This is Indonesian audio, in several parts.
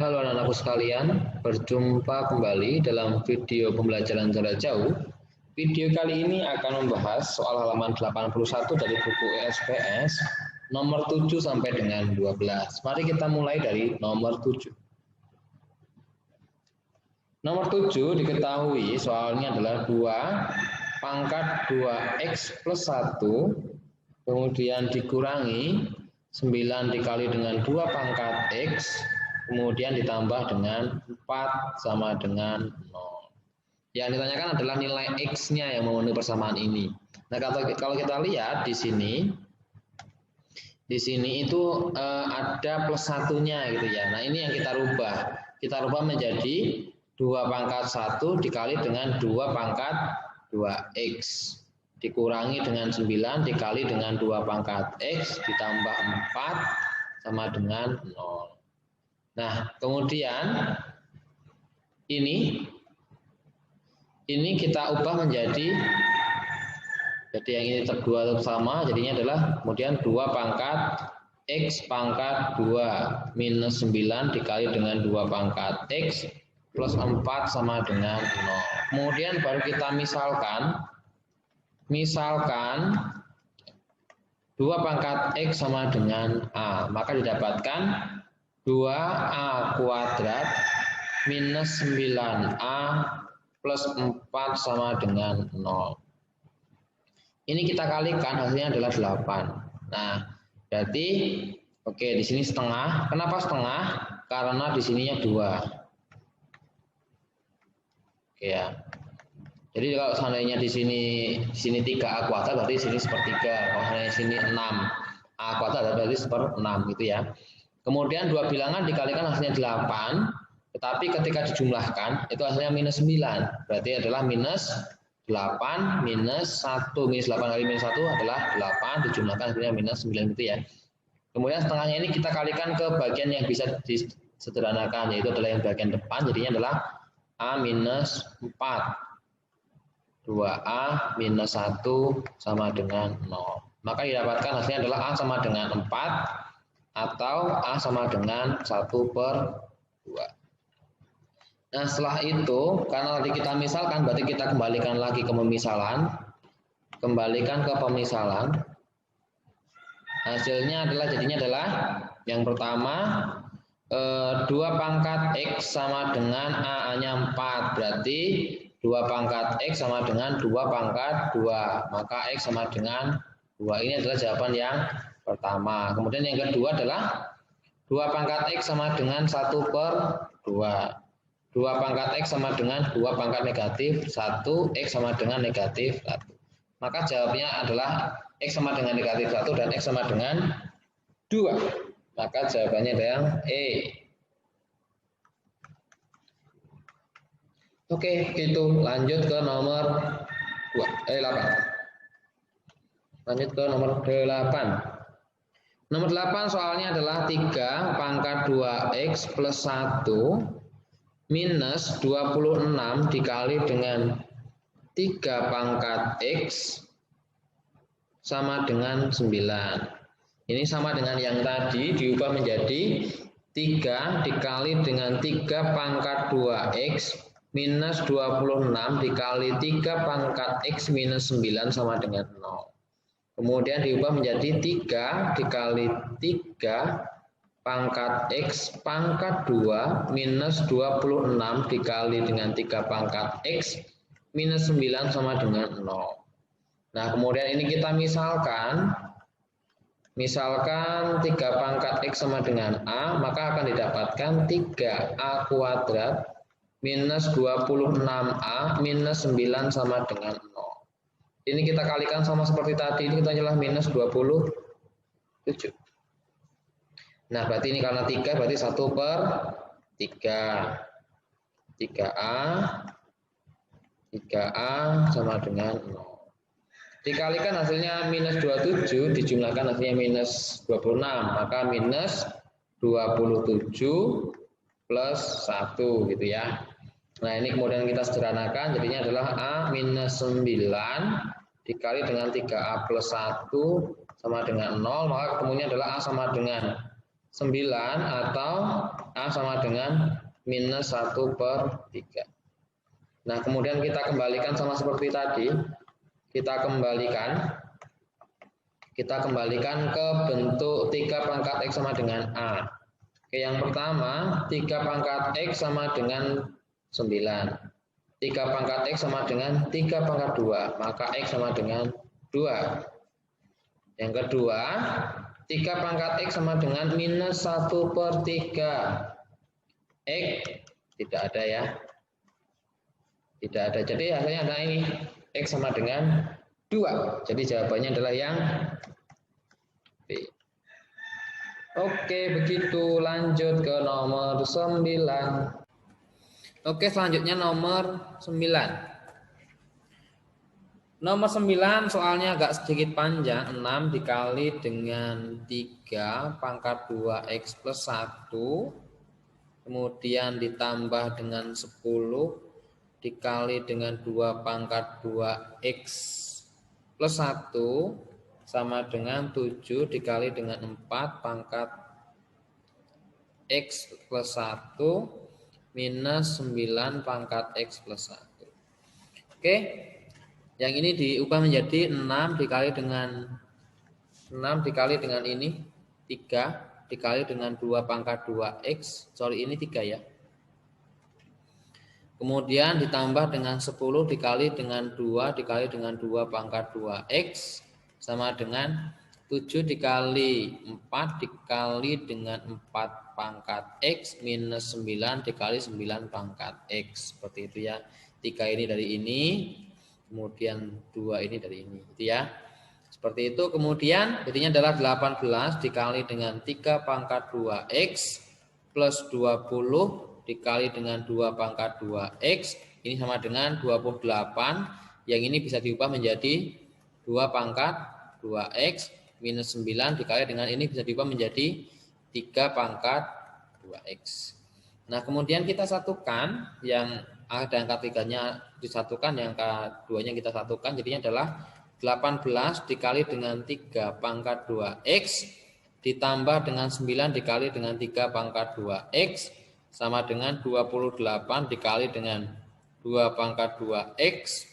Halo anak-anakku sekalian, berjumpa kembali dalam video pembelajaran jarak jauh. Video kali ini akan membahas soal halaman 81 dari buku ESPS nomor 7 sampai dengan 12. Mari kita mulai dari nomor 7. Nomor 7 diketahui soalnya adalah 2 pangkat 2x plus 1 kemudian dikurangi 9 dikali dengan 2 pangkat x kemudian ditambah dengan 4 sama dengan 0. Yang ditanyakan adalah nilai x-nya yang memenuhi persamaan ini. Nah, kalau kita lihat di sini itu ada plus satunya gitu ya. Nah, ini yang kita rubah. Kita rubah menjadi 2 pangkat 1 dikali dengan 2 pangkat 2x. Dikurangi dengan 9 dikali dengan 2 pangkat x ditambah 4 sama dengan 0. Nah, kemudian ini kita ubah menjadi, jadi yang ini kedua tetap sama, jadinya adalah kemudian 2 pangkat x pangkat 2 minus 9 dikali dengan 2 pangkat x plus 4 sama dengan 0. Kemudian baru kita misalkan 2 pangkat x sama dengan a, maka didapatkan 2a kuadrat minus 9a plus 4 sama dengan 0. Ini kita kalikan hasilnya adalah 8. Nah, berarti oke, di sini setengah. Kenapa setengah? Karena di sininya 2. Oke ya. Jadi kalau seandainya di sini 3a kuadrat berarti di sini sepertiga. Kalau seandainya di sini 6a kuadrat berarti seper-6 gitu ya. Kemudian 2 bilangan dikalikan hasilnya 8, tetapi ketika dijumlahkan itu hasilnya minus 9. Berarti adalah minus 8 minus 1. Minus 8 kali minus 1 adalah 8, dijumlahkan hasilnya minus 9 itu ya. Kemudian setengahnya ini kita kalikan ke bagian yang bisa disederhanakan, yaitu adalah yang bagian depan, jadinya adalah a minus 4. 2a minus 1 sama dengan 0. Maka didapatkan hasilnya adalah a sama dengan 4 atau a sama dengan 1/2. Nah, setelah itu karena tadi kita misalkan berarti kita kembalikan lagi ke pemisalan. Kembalikan ke pemisalan. Hasilnya jadinya adalah yang pertama 2 pangkat x sama dengan a-nya 4, berarti 2 pangkat x sama dengan 2 pangkat 2, maka x sama dengan 2. Ini adalah jawaban yang pertama. Kemudian yang kedua adalah 2 pangkat x sama dengan 1/2. 2 pangkat x sama dengan 2 pangkat negatif 1, x sama dengan negatif 1. Maka jawabnya adalah x sama dengan negatif 1 dan x sama dengan 2. Maka jawabannya adalah E. Oke, gitu. Lanjut ke nomor 8. Lanjut ke nomor 8. Nomor 8 soalnya adalah 3 pangkat 2x plus 1 minus 26 dikali dengan 3 pangkat x sama dengan 9. Ini sama dengan yang tadi, diubah menjadi 3 dikali dengan 3 pangkat 2x minus 26 dikali 3 pangkat x minus 9 sama dengan 0. Kemudian diubah menjadi 3 dikali 3 pangkat x pangkat 2 minus 26 dikali dengan 3 pangkat x minus 9 sama dengan 0. Nah, kemudian ini kita misalkan 3 pangkat x sama dengan a, maka akan didapatkan 3a kuadrat minus 26a minus 9 sama dengan 0. Ini kita kalikan sama seperti tadi, ini kita adalah minus 27. Nah, berarti ini karena 3, berarti 1/3. 3a sama dengan 0. Dikalikan hasilnya minus 27, dijumlahkan hasilnya minus 26. Maka minus 27 plus 1 gitu ya. Nah, ini kemudian kita sederhanakan, jadinya adalah a minus 9 dikali dengan 3a plus 1 sama dengan 0, maka ketemunya adalah a sama dengan 9 atau A sama dengan minus 1/3. Nah, kemudian kita kembalikan sama seperti tadi. Kita kembalikan ke bentuk 3 pangkat X sama dengan A. Oke, yang pertama, 3 pangkat X sama dengan 9. 3 pangkat X sama dengan 3 pangkat 2. Maka X sama dengan 2. Yang kedua, 3 pangkat X sama dengan minus 1/3. X tidak ada ya. Tidak ada. Jadi hasilnya adalah ini. X sama dengan 2. Jadi jawabannya adalah yang B. Oke, begitu. Lanjut ke nomor 9. Oke, selanjutnya nomor 9. Nomor 9 soalnya agak sedikit panjang. 6 dikali dengan 3 pangkat 2X plus 1. Kemudian ditambah dengan 10 dikali dengan 2 pangkat 2X plus 1 sama dengan 7 dikali dengan 4 pangkat X plus 1 minus 9 pangkat X plus 1. Oke, yang ini diubah menjadi 6 dikali dengan ini 3 dikali dengan 2 pangkat 2X, ini 3 ya. Kemudian ditambah dengan 10 dikali dengan 2 dikali dengan 2 pangkat 2X sama dengan 7 dikali 4 dikali dengan 4 pangkat X minus 9 dikali 9 pangkat X. Seperti itu ya. 3 ini dari ini, kemudian 2 ini dari ini. Itu ya. Seperti itu. Kemudian jadinya adalah 18 dikali dengan 3 pangkat 2X plus 20 dikali dengan 2 pangkat 2X, ini sama dengan 28, yang ini bisa diubah menjadi 2 pangkat 2X minus 9 dikali dengan ini bisa diubah menjadi 3 pangkat 2X. Nah, kemudian kita satukan, yang A dan K3-nya disatukan, yang K2-nya kita satukan, jadinya adalah 18 dikali dengan 3 pangkat 2X ditambah dengan 9 dikali dengan 3 pangkat 2X sama dengan 28 dikali dengan 2 pangkat 2X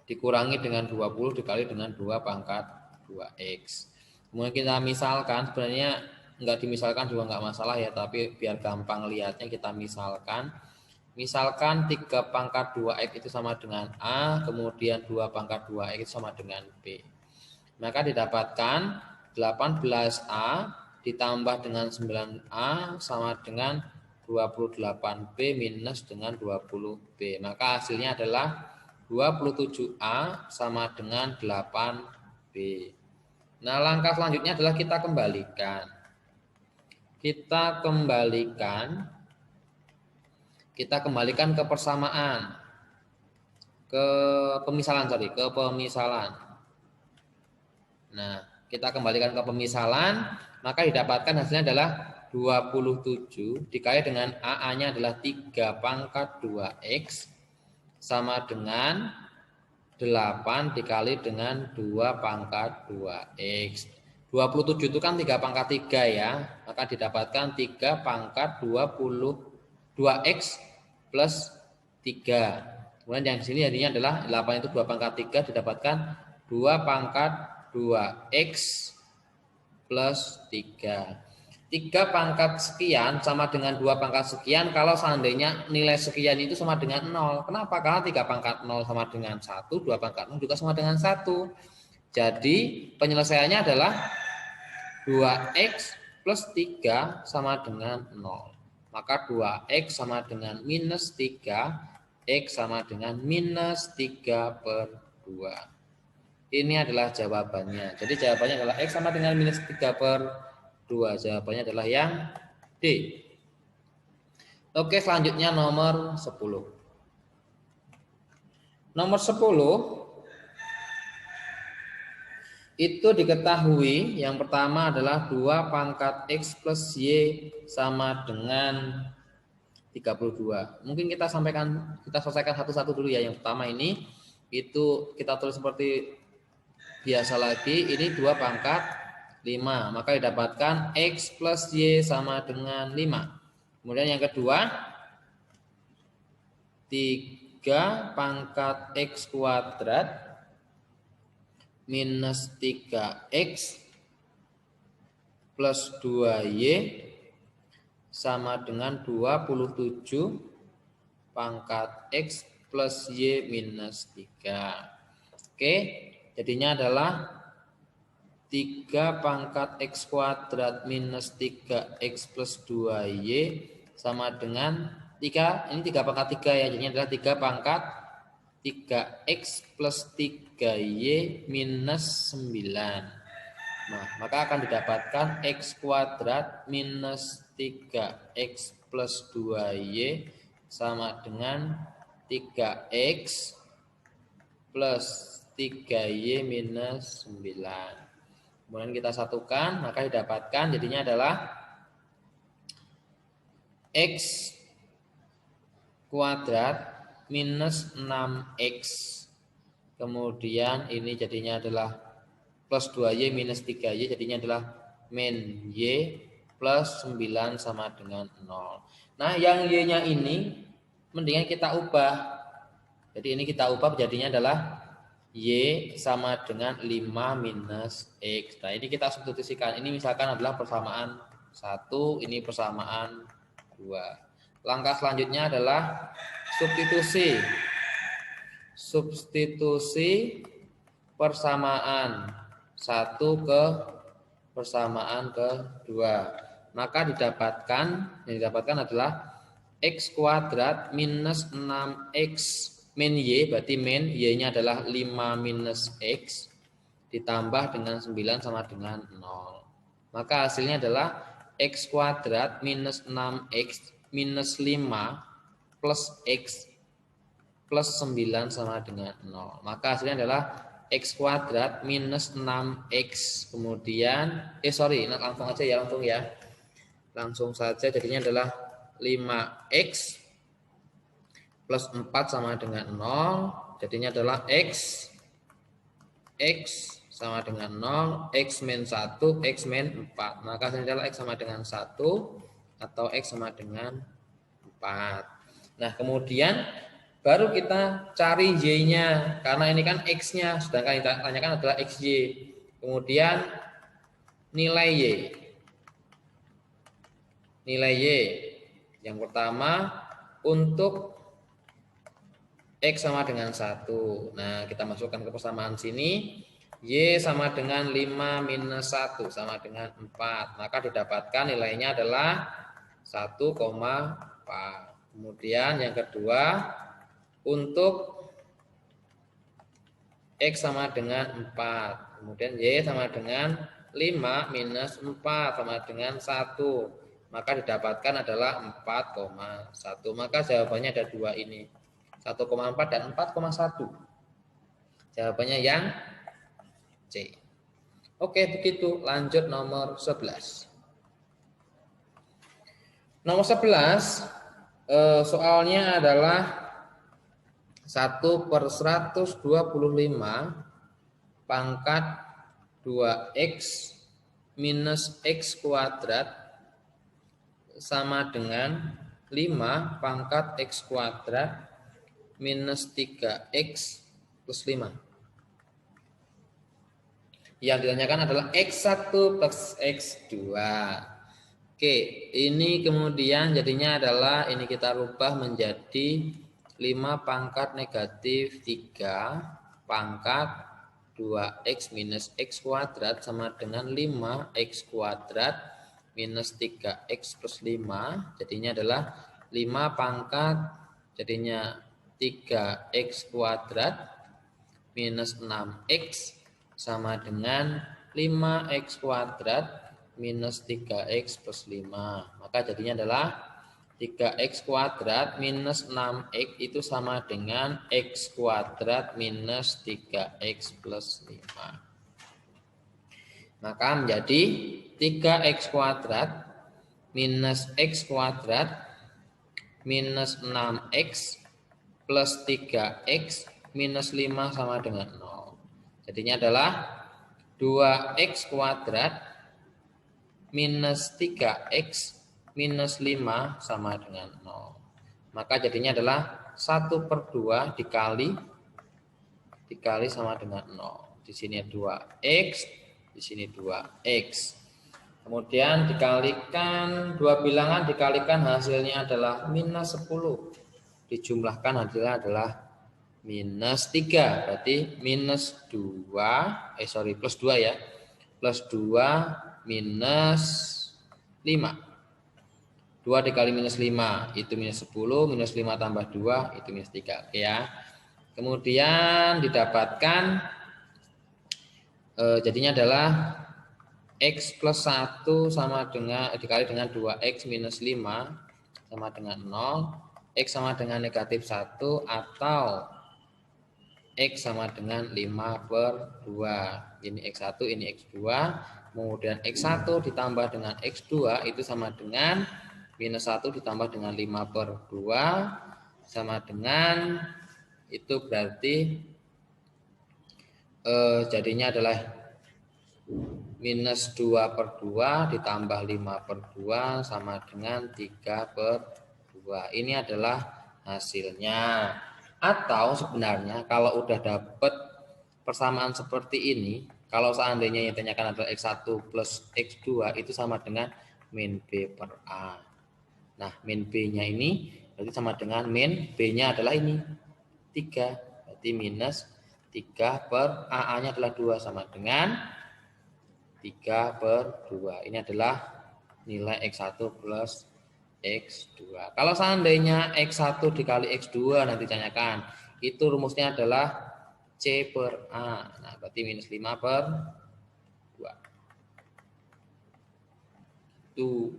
dikurangi dengan 20 dikali dengan 2 pangkat 2X. Kemudian kita misalkan, sebenarnya enggak dimisalkan juga enggak masalah ya, tapi biar gampang lihatnya kita misalkan. Misalkan 3 pangkat 2X itu sama dengan A, kemudian 2 pangkat 2X itu sama dengan B. Maka didapatkan 18A ditambah dengan 9A sama dengan 28B minus dengan 20B. Maka hasilnya adalah 27A sama dengan 8B. Nah, langkah selanjutnya adalah kita kembalikan. Kita kembalikan ke persamaan. Ke pemisalan. Nah, kita kembalikan ke pemisalan, maka didapatkan hasilnya adalah 27 dikali dengan AA-nya adalah 3 pangkat 2X sama dengan 8 dikali dengan 2 pangkat 2X. 27 itu kan 3 pangkat 3 ya, maka didapatkan 3 pangkat 22X plus 3. Kemudian yang di sini jadinya adalah 8 itu 2 pangkat 3 didapatkan 2 pangkat 2X plus 3. 3 pangkat sekian sama dengan 2 pangkat sekian kalau seandainya nilai sekian itu sama dengan 0. Kenapa? Karena 3 pangkat 0 sama dengan 1, 2 pangkat 0 juga sama dengan 1. Jadi penyelesaiannya adalah 2X plus 3 sama dengan 0. Maka 2X sama dengan minus 3, X sama dengan minus 3/2. Ini adalah jawabannya. Jadi jawabannya adalah X sama dengan minus 3/2. Jawabannya adalah yang D. Oke, selanjutnya nomor 10. Nomor 10 itu diketahui yang pertama adalah 2 pangkat X plus Y sama dengan 32. Mungkin kita selesaikan satu-satu dulu ya. Yang pertama ini itu kita tulis seperti biasa lagi, ini 2 pangkat 5. Maka didapatkan X plus Y sama dengan 5. Kemudian yang kedua, 3 pangkat X kuadrat minus 3X plus 2Y sama dengan 27 pangkat X plus Y minus 3. Oke, jadinya adalah 3 pangkat X kuadrat minus 3X plus 2Y sama dengan 3, ini 3 pangkat 3 ya, jadinya adalah 3 pangkat 3X plus 3Y minus 9. Nah, maka akan didapatkan X kuadrat minus 3X plus 2Y sama dengan 3X plus 3Y minus 9. Kemudian kita satukan, maka didapatkan jadinya adalah X kuadrat minus 6X. Kemudian ini jadinya adalah plus 2Y minus 3Y, jadinya adalah min Y plus 9 sama dengan 0. Nah, yang Y-nya ini mendingan kita ubah. Jadi ini kita ubah jadinya adalah Y sama dengan 5 minus X. Nah, ini kita substitusikan. Ini misalkan adalah persamaan 1, ini persamaan 2. Langkah selanjutnya adalah substitusi. Substitusi persamaan 1 ke persamaan kedua. Maka yang didapatkan adalah X kuadrat minus 6X min Y, berarti min Y-nya adalah 5 minus X ditambah dengan 9 sama dengan 0. Maka hasilnya adalah X kuadrat minus 6X minus 5 plus X plus 9 sama dengan 0. Maka hasilnya adalah X kuadrat minus 6X. Kemudian, langsung aja ya, langsung saja jadinya adalah 5X plus 4 sama dengan 0. Jadinya adalah X sama dengan 0, X min 1, X min 4. Maka hasilnya adalah X sama dengan 1 atau X sama dengan 4. Nah, kemudian baru kita cari Y-nya, karena ini kan X-nya, sedangkan yang kita tanyakan adalah XY. Kemudian nilai Y. Nilai Y. Yang pertama, untuk X sama dengan 1. Nah, kita masukkan ke persamaan sini. Y sama dengan 5 minus 1 sama dengan 4. Maka didapatkan nilainya adalah 1,4. Kemudian yang kedua, untuk X sama dengan 4. Kemudian Y sama dengan 5 minus 4 sama dengan 1. Maka didapatkan adalah 4,1. Maka jawabannya ada 2 ini. 1,4 dan 4,1. Jawabannya yang C. Oke, begitu. Lanjut nomor 11. Nomor 11, soalnya adalah 1/125 pangkat 2X minus X kuadrat sama dengan 5 pangkat X kuadrat minus 3X plus 5. Yang ditanyakan adalah X1 plus X2. Oke, ini kemudian jadinya adalah ini kita rubah menjadi 5 pangkat negatif 3 pangkat 2X minus X kuadrat sama dengan 5X kuadrat minus 3X plus 5. Jadinya adalah 5 pangkat, jadinya 3X kuadrat minus 6X sama dengan 5X kuadrat minus 3X plus 5. Maka jadinya adalah 3X kuadrat minus 6X itu sama dengan X kuadrat minus 3X plus 5. Maka menjadi 3X kuadrat minus X kuadrat minus 6X plus 3X minus 5 sama dengan 0. Jadinya adalah 2X kuadrat minus 3X minus 5 sama dengan 0. Maka jadinya adalah 1/2 dikali sama dengan 0. Di sini 2X, di sini 2X. Kemudian dikalikan, dua bilangan dikalikan hasilnya adalah minus 10. Dijumlahkan hasilnya adalah minus 3. Berarti minus 2, plus 2 ya. Plus 2 minus 5. 2 dikali minus 5 itu minus 10, minus 5 tambah 2 itu minus 3. Oke ya. Kemudian didapatkan jadinya adalah X plus 1 sama dengan dikali dengan 2X minus 5 sama dengan 0. X sama dengan negatif 1 atau X sama dengan 5/2. Ini X1, ini X2. Kemudian X1 ditambah dengan X2 itu sama dengan minus 1 ditambah dengan 5/2 sama dengan itu berarti jadinya adalah minus 2/2 ditambah 5/2 sama dengan 3/2. Ini adalah hasilnya. Atau sebenarnya kalau udah dapat persamaan seperti ini, kalau seandainya yang ditanyakan adalah X1 plus X2 itu sama dengan min B per A. Nah, min B-nya ini berarti sama dengan min B-nya adalah ini 3. Berarti minus 3 per AA-nya adalah 2 sama dengan 3/2. Ini adalah nilai X1 plus X2. Kalau seandainya X1 dikali X2 nanti tanyakan, itu rumusnya adalah C per A. Nah, berarti minus 5/2. Itu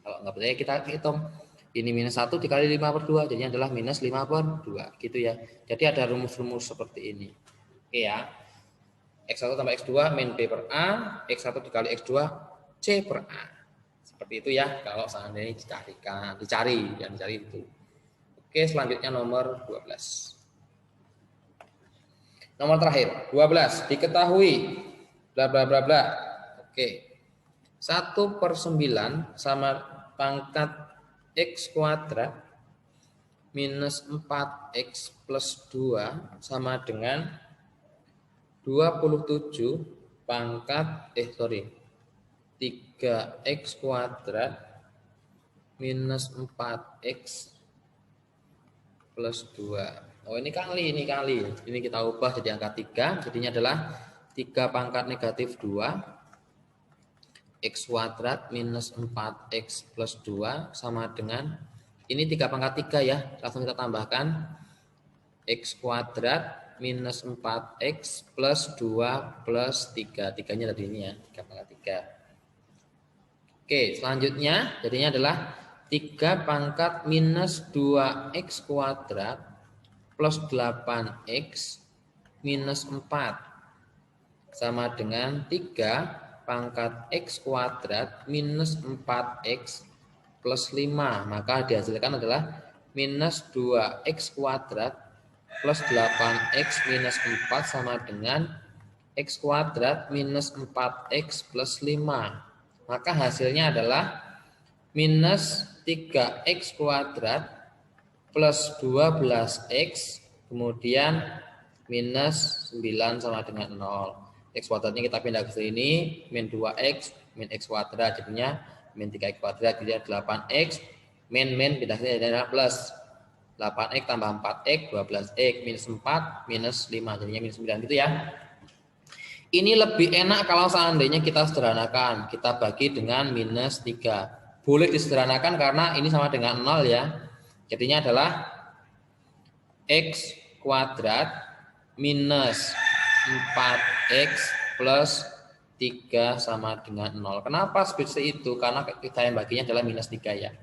kalau nggak percaya kita hitung. Ini minus 1 dikali 5/2 jadinya adalah minus 5/2 gitu ya. Jadi ada rumus-rumus seperti ini. Oke ya. X1 tambah X2 min B per A, X1 dikali X2 C per A. Seperti itu ya kalau seandainya dicari itu. Oke, selanjutnya nomor 12. Nomor terakhir, 12. Diketahui bla bla bla bla. Oke. 1/9 sama pangkat X kuadrat minus 4X plus 2 sama dengan 27 pangkat 3X kuadrat minus 4X plus 2. Oh, ini kali. Ini kita ubah jadi angka 3. Jadinya adalah 3 pangkat negatif 2 X kuadrat minus 4X plus 2 sama dengan ini 3 pangkat 3 ya. Langsung kita tambahkan X kuadrat minus 4X plus 2 plus 3. 3-nya tadi ini ya, 3 pangkat 3. Oke, selanjutnya jadinya adalah 3 pangkat minus 2X kuadrat plus 8X minus 4 sama dengan 3 pangkat X kuadrat minus 4X plus 5. Maka dihasilkan adalah minus 2X kuadrat plus 8X minus 4 sama dengan X kuadrat minus 4X plus 5. Maka hasilnya adalah minus 3X kuadrat plus 12X kemudian minus 9 sama dengan 0. X kuadratnya kita pindah ke sini, min 2X, min X kuadrat, jadinya min 3X kuadrat, jadi 8X, min pindah ke sini adalah plus 8X tambah 4X, 12X, minus 4, minus 5, jadinya minus 9 gitu ya. Ini lebih enak kalau seandainya kita sederhanakan, kita bagi dengan minus 3. Boleh disederhanakan karena ini sama dengan 0 ya. Jadinya adalah X kuadrat minus 4X plus 3 sama dengan 0. Kenapa seperti itu? Karena kita yang baginya adalah minus 3 ya.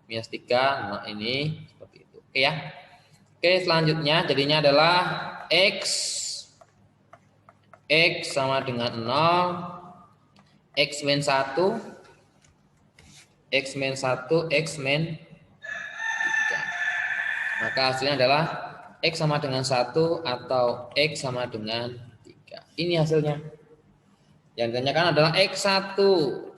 Minus 3, nah ini seperti itu. Oke ya. Oke, selanjutnya jadinya adalah X sama dengan 0. X min 1. X min 1, X min 3. Maka hasilnya adalah X sama dengan 1 atau X sama dengan 3. Ini hasilnya. Yang ditanyakan adalah X1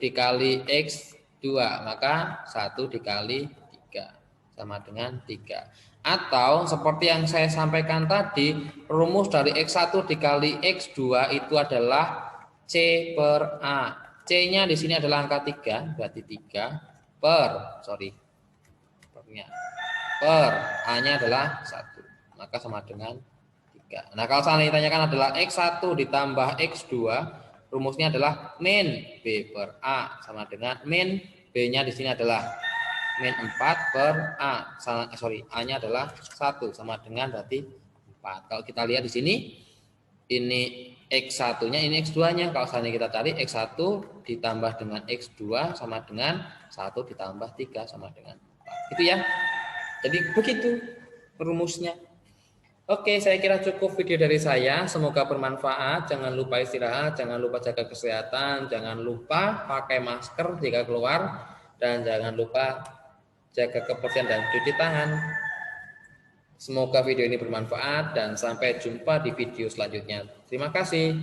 dikali X2, maka 1 dikali 3 sama dengan 3. Atau seperti yang saya sampaikan tadi, rumus dari X1 dikali X2 itu adalah C per A. C-nya di sini adalah angka 3, berarti 3 per A-nya adalah 1, maka sama dengan 3. Nah, kalau seandainya ditanyakan adalah X1 ditambah X2, rumusnya adalah min B per A sama dengan min B-nya di sini adalah min 4 per A. A-nya adalah 1 sama dengan berarti 4. Kalau kita lihat di sini, ini X1-nya, ini X2-nya. Kalau seandainya kita cari X1 ditambah dengan X2 sama dengan 1 ditambah 3 sama dengan 4. Gitu ya. Jadi begitu rumusnya. Oke, saya kira cukup video dari saya. Semoga bermanfaat. Jangan lupa istirahat, jangan lupa jaga kesehatan, jangan lupa pakai masker jika keluar, dan jangan lupa jaga kebersihan dan cuci tangan. Semoga video ini bermanfaat dan sampai jumpa di video selanjutnya. Terima kasih.